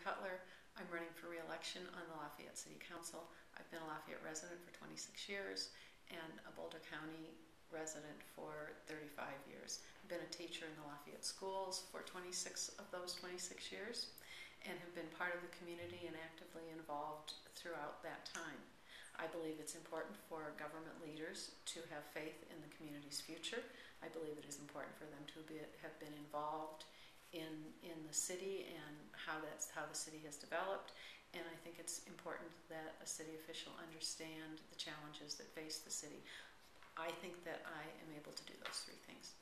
Cutler. I'm running for re-election on the Lafayette City Council. I've been a Lafayette resident for 26 years and a Boulder County resident for 35 years. I've been a teacher in the Lafayette schools for 26 of those 26 years and have been part of the community and actively involved throughout that time. I believe it's important for government leaders to have faith in the community's future. I believe it is important for them to have been involved in the city and how the city has developed. And I think it's important that a city official understand the challenges that face the city. I think that I am able to do those three things.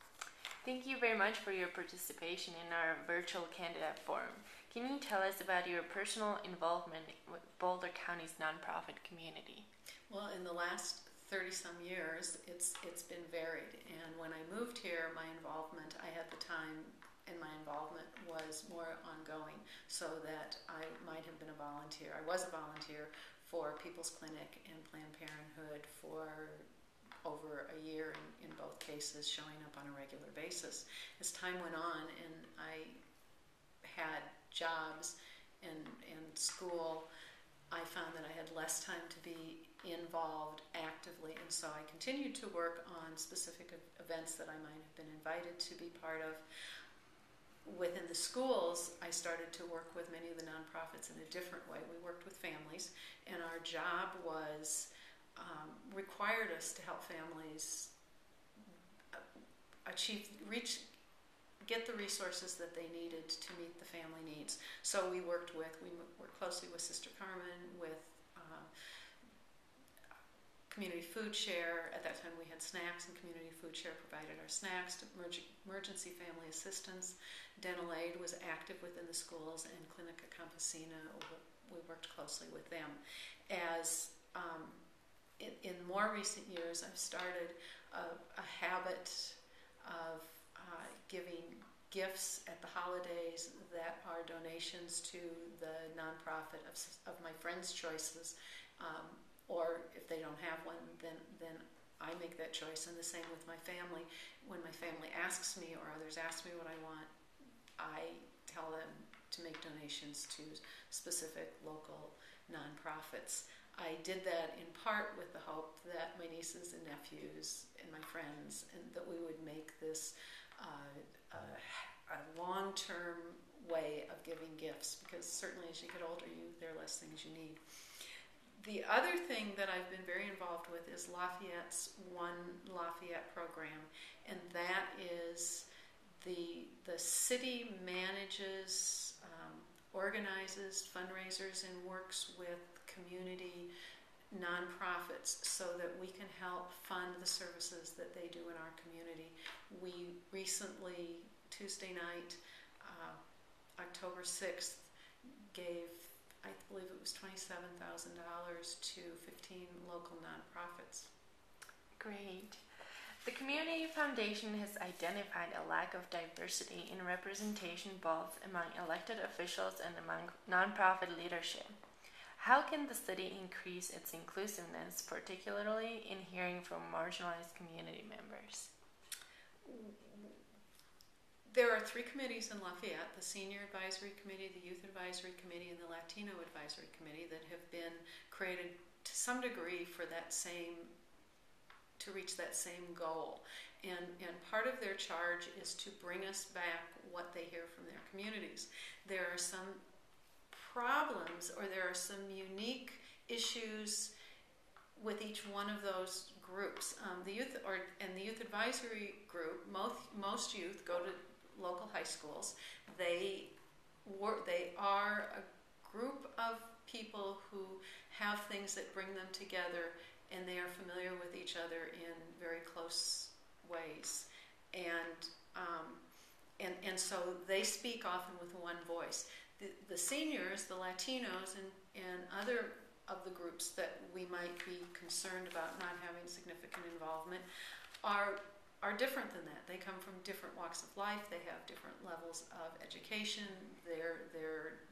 Thank you very much for your participation in our virtual candidate forum. Can you tell us about your personal involvement with Boulder County's nonprofit community? Well, in the last 30-some years, it's been varied. And when I moved here, my involvement, I had the time, and my involvement was more ongoing, so that I might have been a volunteer. I was a volunteer for People's Clinic and Planned Parenthood for over a year in both cases, showing up on a regular basis. As time went on and I had jobs and school, I found that I had less time to be involved actively, and so I continued to work on specific events that I might have been invited to be part of. Within the schools, I started to work with many of the nonprofits in a different way. We worked with families, and our job was required us to help families get the resources that they needed to meet the family needs. So we worked closely with Sister Carmen, with Community Food Share. At that time we had snacks, and Community Food Share provided our snacks to emergency family assistance. Dental Aid was active within the schools, and Clinica Campesina, we worked closely with them. As in more recent years, I've started a habit of giving gifts at the holidays that are donations to the nonprofit of my friends' choices, or if they don't have one, then I make that choice. And the same with my family. When my family asks me or others ask me what I want, I tell them to make donations to specific local nonprofits. I did that in part with the hope that my nieces and nephews and my friends, and that we would make this a long-term way of giving gifts, because certainly as you get older, there are less things you need. The other thing that I've been very involved with is Lafayette's One Lafayette program, and that is the city manages, organizes fundraisers, and works with community nonprofits so that we can help fund the services that they do in our community. We recently, Tuesday night, October 6th, gave, I believe it was $27,000 to 15 local nonprofits. Great. The Community Foundation has identified a lack of diversity in representation both among elected officials and among nonprofit leadership. How can the city increase its inclusiveness, particularly in hearing from marginalized community members? There are three committees in Lafayette: the Senior Advisory Committee, the Youth Advisory Committee, and the Latino Advisory Committee, that have been created to some degree to reach that same goal. And part of their charge is to bring us back what they hear from their communities. There are some problems, or there are some unique issues with each one of those groups. The youth advisory group, most youth go to local high schools. They are a group of people who have things that bring them together, and they are familiar with each other in very close ways. And so they speak often with one voice. The seniors, the Latinos, and other of the groups that we might be concerned about not having significant involvement are different than that. They come from different walks of life. They have different levels of education. Their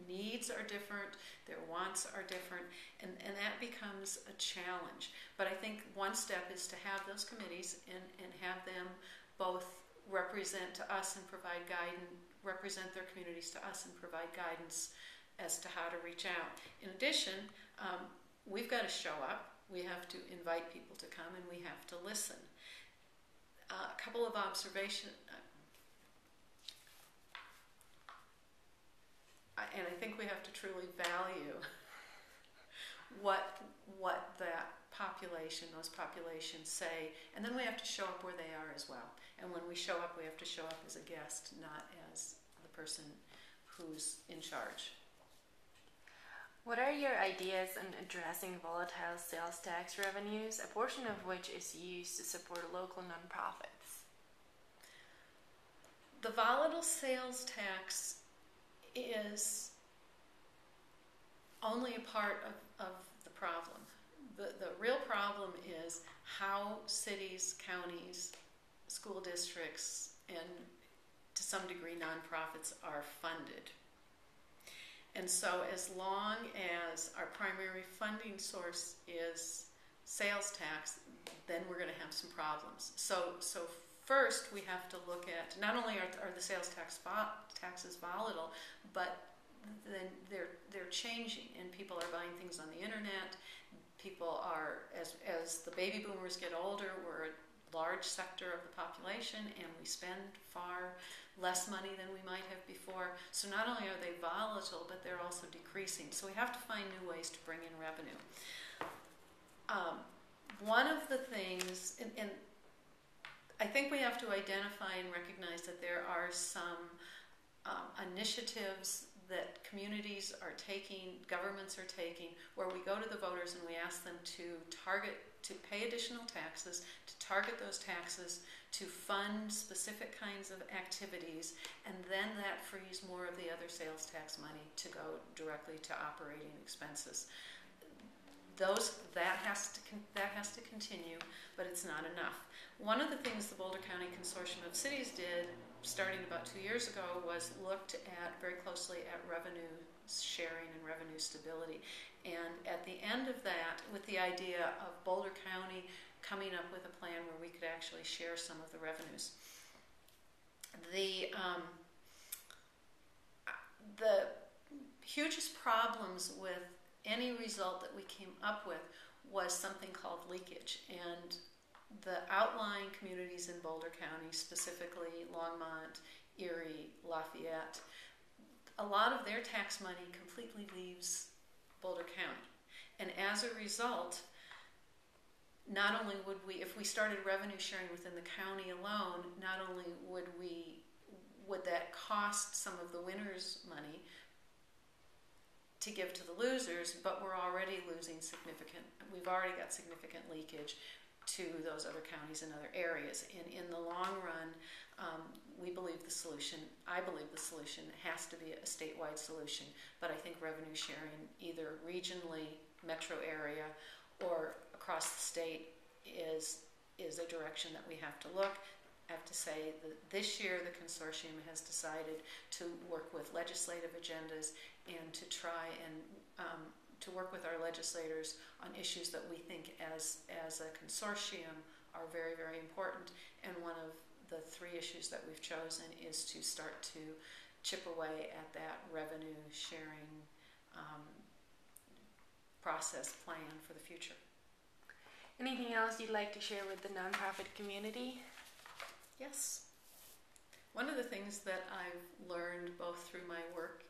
needs are different. Their wants are different. And that becomes a challenge. But I think one step is to have those committees and have them both represent to us and provide guidance, represent their communities to us and provide guidance as to how to reach out. In addition, we've got to show up. We have to invite people to come, and we have to listen. A couple of observations, and I think we have to truly value what that population, those populations say, and then we have to show up where they are as well. And when we show up, we have to show up as a guest, not as the person who's in charge. What are your ideas on addressing volatile sales tax revenues, a portion of which is used to support local nonprofits? The volatile sales tax is only a part of the problem. The real problem is how cities, counties, school districts, and to some degree nonprofits are funded. And so as long as our primary funding source is sales tax, then we're going to have some problems. So first we have to look at, not only are the sales taxes volatile, but then they're changing, and people are buying things on the internet. People are, as the baby boomers get older, we're a large sector of the population, and we spend far less money than we might have before. So not only are they volatile, but they're also decreasing. So we have to find new ways to bring in revenue. One of the things, and I think we have to identify and recognize that there are some initiatives that communities are taking, governments are taking, where we go to the voters and we ask them to pay additional taxes, to target those taxes, to fund specific kinds of activities, and then that frees more of the other sales tax money to go directly to operating expenses. That has to continue, but it's not enough. One of the things the Boulder County Consortium of Cities did, starting about 2 years ago, was looked at very closely at revenue sharing and revenue stability. And at the end of that, with the idea of Boulder County coming up with a plan where we could actually share some of the revenues. The hugest problems with any result that we came up with was something called leakage. And the outlying communities in Boulder County, specifically Longmont, Erie, Lafayette, a lot of their tax money completely leaves Boulder County. And as a result, not only would we, if we started revenue sharing within the county alone, not only would that cost some of the winners' money to give to the losers, but we've already got significant leakage to those other counties and other areas. And in the long run, I believe the solution has to be a statewide solution. But I think revenue sharing, either regionally, metro area, or across the state, is a direction that we have to look. I have to say that this year the consortium has decided to work with legislative agendas and to try and to work with our legislators on issues that we think as a consortium are very, very important. And one of the 3 issues that we've chosen is to start to chip away at that revenue sharing process plan for the future. Anything else you'd like to share with the nonprofit community? Yes. One of the things that I've learned both through my work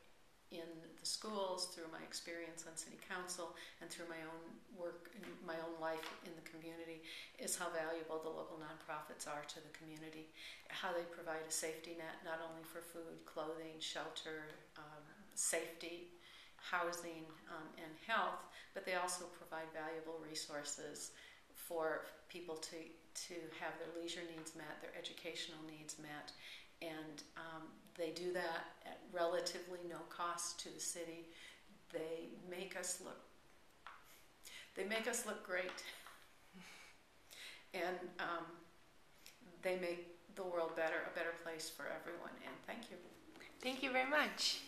in the schools, through my experience on city council, and through my own work, my own life in the community, is how valuable the local nonprofits are to the community. How they provide a safety net, not only for food, clothing, shelter, safety, housing, and health, but they also provide valuable resources for people to have their leisure needs met, their educational needs met, and they do that at relatively no cost to the city. They make us look great, and they make the world better, a better place for everyone. And thank you. Thank you very much.